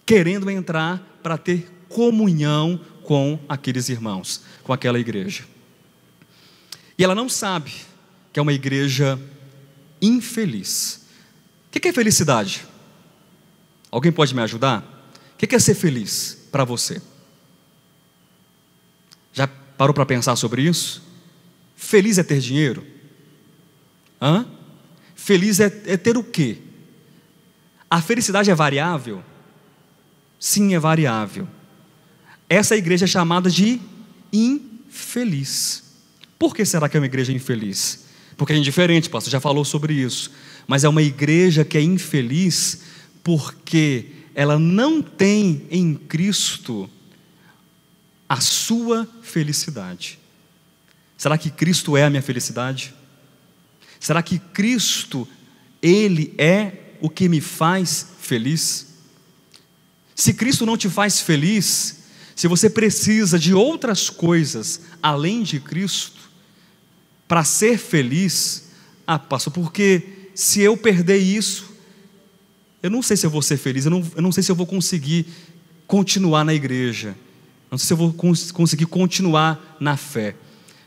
querendo entrar para ter comunhão com aqueles irmãos, com aquela igreja. E ela não sabe que é uma igreja infeliz. O que é felicidade? Alguém pode me ajudar? O que é ser feliz para você? Já parou para pensar sobre isso? Feliz é ter dinheiro? Feliz é ter o quê? A felicidade é variável? Sim, é variável. Essa igreja é chamada de infeliz. Por que será que é uma igreja infeliz? Porque é indiferente, pastor, já falou sobre isso. Mas é uma igreja que é infeliz porque ela não tem em Cristo a sua felicidade. Será que Cristo é a minha felicidade? Será que Cristo, Ele é o que me faz feliz? Se Cristo não te faz feliz, se você precisa de outras coisas além de Cristo para ser feliz, pastor, porque se eu perder isso, eu não sei se eu vou ser feliz, eu não sei se eu vou conseguir continuar na igreja. Não sei se eu vou conseguir continuar na fé.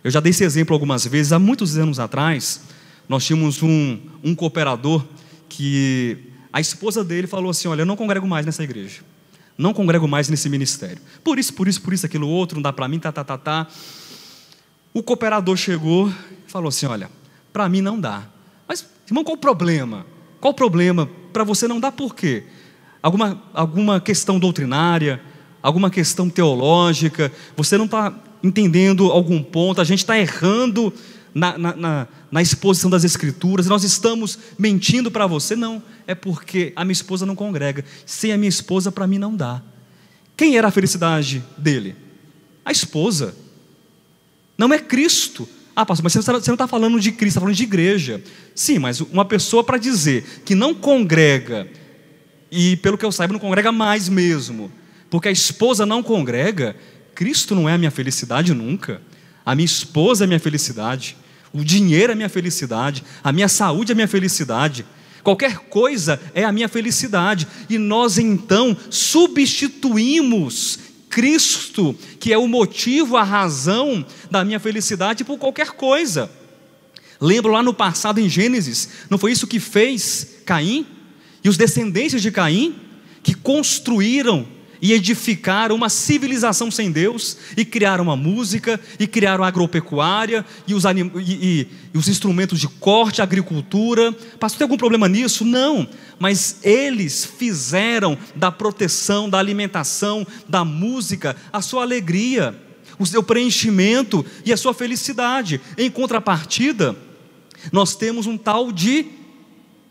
Eu já dei esse exemplo algumas vezes. Há muitos anos atrás, nós tínhamos um cooperador que a esposa dele falou assim: olha, eu não congrego mais nessa igreja, não congrego mais nesse ministério, por isso, aquilo outro, não dá para mim, tá. O cooperador chegou e falou assim: olha, para mim não dá. Mas, irmão, qual o problema? Qual o problema? Para você não dá por quê? Alguma questão doutrinária, alguma questão teológica, você não está entendendo algum ponto, a gente está errando na exposição das Escrituras, nós estamos mentindo para você? Não, é porque a minha esposa não congrega. Sem a minha esposa, para mim não dá. Quem era a felicidade dele? A esposa. Não é Cristo. Ah, pastor, mas você não está falando de Cristo, está falando de igreja. Sim, mas uma pessoa para dizer que não congrega, e pelo que eu saiba não congrega mais mesmo, porque a esposa não congrega, Cristo não é a minha felicidade nunca. A minha esposa é a minha felicidade, o dinheiro é a minha felicidade, a minha saúde é a minha felicidade, qualquer coisa é a minha felicidade. E nós então substituímos Cristo, que é o motivo, a razão da minha felicidade, por qualquer coisa. Lembro lá no passado em Gênesis, não foi isso que fez Caim e os descendentes de Caim, que construíram e edificaram uma civilização sem Deus, e criaram uma música, e criaram a agropecuária, e os instrumentos de corte, a agricultura. Pastor, tem algum problema nisso? Não, mas eles fizeram da proteção, da alimentação, da música, a sua alegria, o seu preenchimento e a sua felicidade. Em contrapartida, nós temos um tal de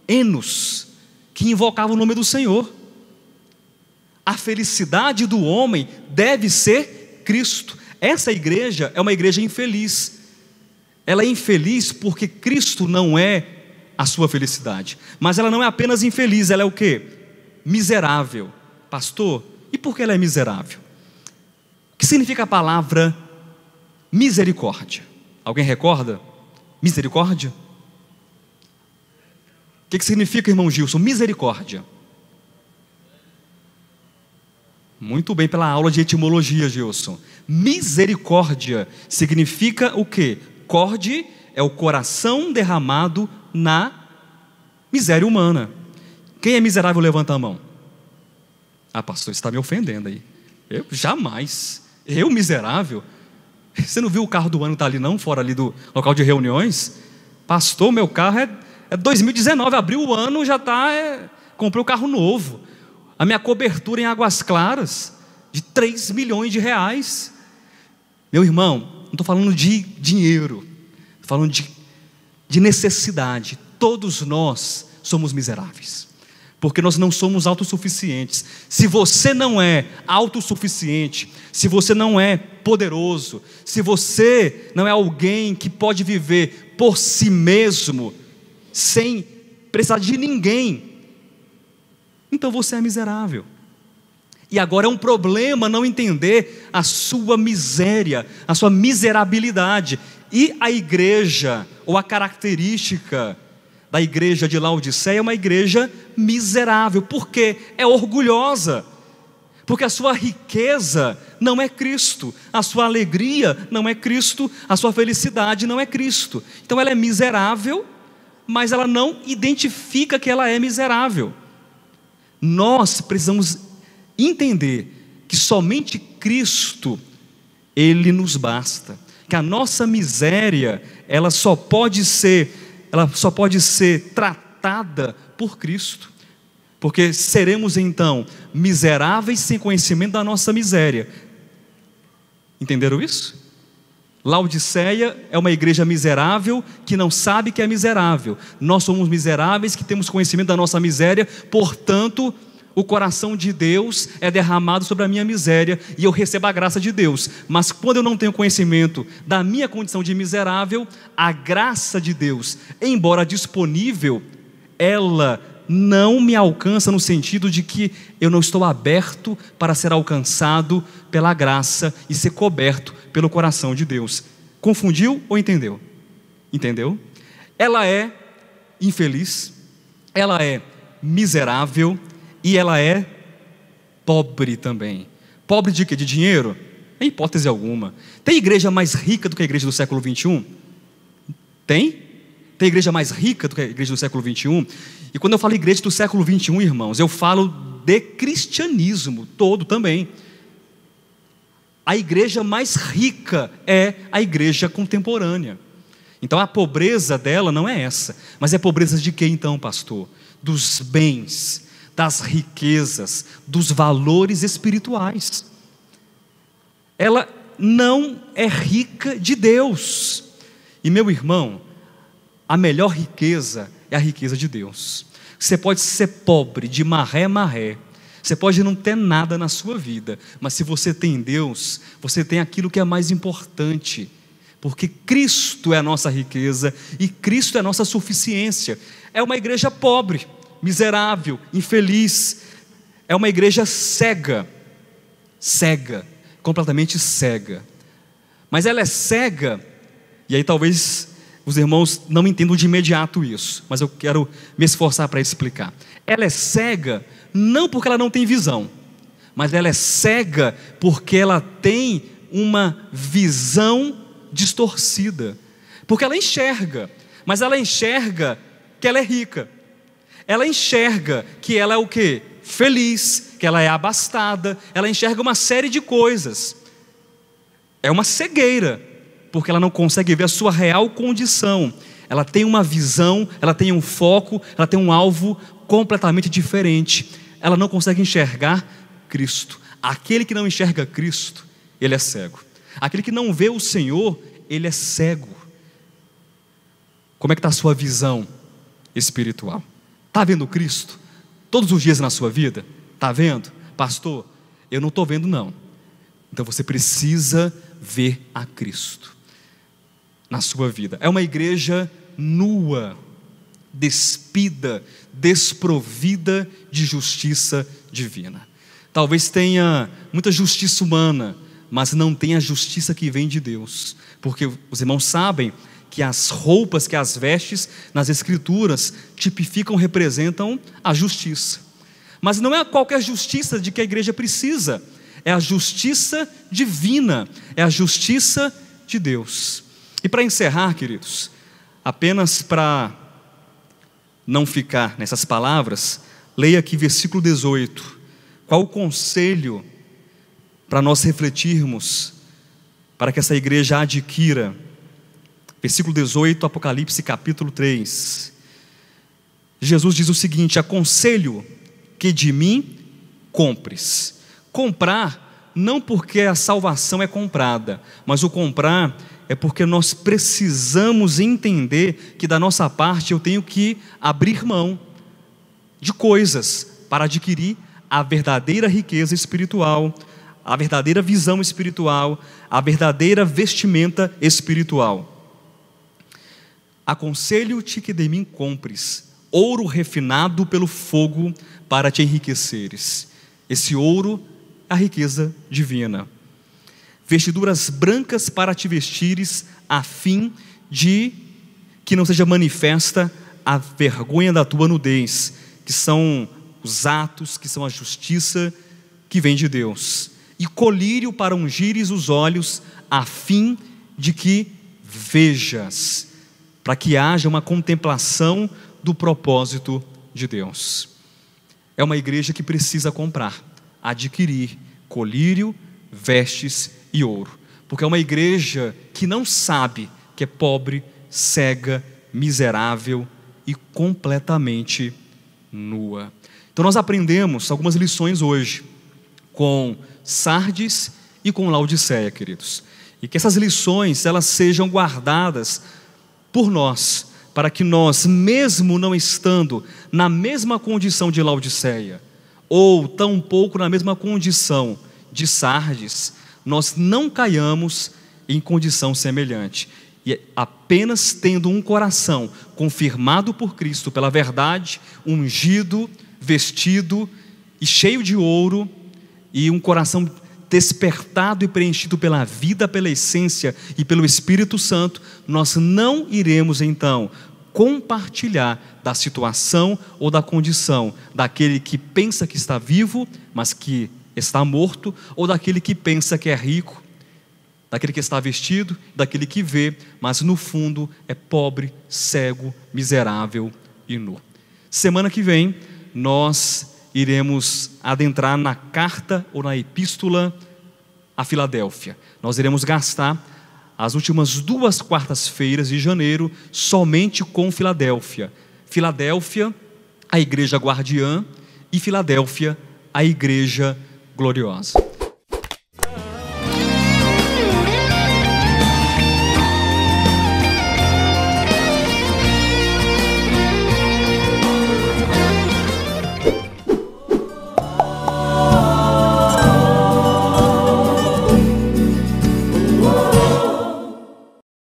Enos, que invocava o nome do Senhor. A felicidade do homem deve ser Cristo. Essa igreja é uma igreja infeliz. Ela é infeliz porque Cristo não é a sua felicidade. Mas ela não é apenas infeliz, ela é o quê? Miserável. Pastor, e por que ela é miserável? O que significa a palavra misericórdia? Alguém recorda? Misericórdia? O que significa, irmão Gilson, misericórdia? Muito bem, pela aula de etimologia, Gilson. Misericórdia significa o quê? Corde é o coração derramado na miséria humana. Quem é miserável, levanta a mão. Ah, pastor, você está me ofendendo aí. Eu jamais. Eu miserável? Você não viu o carro do ano que está ali não? Fora ali do local de reuniões? Pastor, meu carro é 2019, abriu o ano, já está... comprei um carro novo. A minha cobertura em Águas Claras, de 3 milhões de reais. Meu irmão, não estou falando de dinheiro, estou falando de necessidade. Todos nós somos miseráveis, porque nós não somos autossuficientes. Se você não é autossuficiente, se você não é poderoso, se você não é alguém que pode viver por si mesmo, sem precisar de ninguém, então você é miserável. E agora é um problema não entender a sua miséria, a sua miserabilidade. E a igreja, ou a característica da igreja de Laodiceia, é uma igreja miserável. Por quê? É orgulhosa. Porque a sua riqueza não é Cristo, a sua alegria não é Cristo, a sua felicidade não é Cristo. Então ela é miserável, mas ela não identifica que ela é miserável. Nós precisamos entender que somente Cristo, Ele nos basta, que a nossa miséria, ela só pode ser tratada por Cristo, porque seremos então miseráveis sem conhecimento da nossa miséria. Entenderam isso? Laodiceia é uma igreja miserável que não sabe que é miserável. Nós somos miseráveis que temos conhecimento da nossa miséria, portanto, o coração de Deus é derramado sobre a minha miséria e eu recebo a graça de Deus. Mas quando eu não tenho conhecimento da minha condição de miserável, a graça de Deus, embora disponível, ela não me alcança no sentido de que eu não estou aberto para ser alcançado pela graça e ser coberto pelo coração de Deus. Confundiu ou entendeu? Entendeu? Ela é infeliz, ela é miserável e ela é pobre também. Pobre de quê? De dinheiro? Em hipótese alguma. Tem igreja mais rica do que a igreja do século 21? Tem? Tem igreja mais rica do que a igreja do século 21? E quando eu falo igreja do século 21, irmãos, eu falo de cristianismo todo também. A igreja mais rica é a igreja contemporânea. Então a pobreza dela não é essa. Mas é pobreza de quê então, pastor? Dos bens, das riquezas, dos valores espirituais. Ela não é rica de Deus. E meu irmão, a melhor riqueza é a riqueza de Deus. Você pode ser pobre de maré, você pode não ter nada na sua vida, mas se você tem Deus, você tem aquilo que é mais importante, porque Cristo é a nossa riqueza e Cristo é a nossa suficiência. É uma igreja pobre, miserável, infeliz, é uma igreja cega, completamente cega. Mas ela é cega, e aí talvez os irmãos não entendam de imediato isso, mas eu quero me esforçar para explicar. Ela é cega não porque ela não tem visão, mas ela é cega porque ela tem uma visão distorcida. Porque ela enxerga, mas ela enxerga que ela é rica. Ela enxerga que ela é o quê? Feliz, que ela é abastada. Ela enxerga uma série de coisas. É uma cegueira, porque ela não consegue ver a sua real condição. Ela tem uma visão, ela tem um foco, ela tem um alvo completamente diferente. Ela não consegue enxergar Cristo. Aquele que não enxerga Cristo, ele é cego. Aquele que não vê o Senhor, ele é cego. Como é que está a sua visão espiritual? Está vendo Cristo todos os dias na sua vida? Está vendo? Pastor, eu não estou vendo não. Então você precisa ver a Cristo na sua vida. É uma igreja nua, despida, desprovida de justiça divina. Talvez tenha muita justiça humana, mas não tem a justiça que vem de Deus, porque os irmãos sabem que as roupas, que as vestes nas escrituras tipificam, representam a justiça. Mas não é qualquer justiça de que a igreja precisa, é a justiça divina, é a justiça de Deus. E para encerrar, queridos, apenas para não ficar nessas palavras, leia aqui versículo 18. Qual o conselho para nós refletirmos, para que essa igreja adquira? Versículo 18, Apocalipse capítulo 3. Jesus diz o seguinte: aconselho que de mim compres. Comprar, não porque a salvação é comprada, mas o comprar é porque nós precisamos entender que da nossa parte eu tenho que abrir mão de coisas para adquirir a verdadeira riqueza espiritual, a verdadeira visão espiritual, a verdadeira vestimenta espiritual. Aconselho-te que de mim compres ouro refinado pelo fogo para te enriqueceres. Esse ouro é a riqueza divina. Vestiduras brancas para te vestires, a fim de que não seja manifesta a vergonha da tua nudez, que são os atos, que são a justiça que vem de Deus. E colírio para ungires os olhos, a fim de que vejas, para que haja uma contemplação do propósito de Deus. É uma igreja que precisa comprar, adquirir colírio, vestes e ouro, porque é uma igreja que não sabe que é pobre, cega, miserável e completamente nua. Então nós aprendemos algumas lições hoje com Sardes e com Laodiceia, queridos, e que essas lições elas sejam guardadas por nós, para que nós, mesmo não estando na mesma condição de Laodiceia, ou tampouco na mesma condição de Sardes, nós não caiamos em condição semelhante, e apenas tendo um coração confirmado por Cristo pela verdade, ungido, vestido e cheio de ouro, e um coração despertado e preenchido pela vida, pela essência e pelo Espírito Santo, nós não iremos então compartilhar da situação ou da condição daquele que pensa que está vivo, mas que está morto, ou daquele que pensa que é rico daquele que está vestido, daquele que vê, mas no fundo é pobre, cego, miserável e nu. Semana que vem nós iremos adentrar na carta ou na epístola a Filadélfia. Nós iremos gastar as últimas 2 quartas-feiras de janeiro somente com Filadélfia. Filadélfia, a igreja guardiã, e Filadélfia, a igreja gloriosa.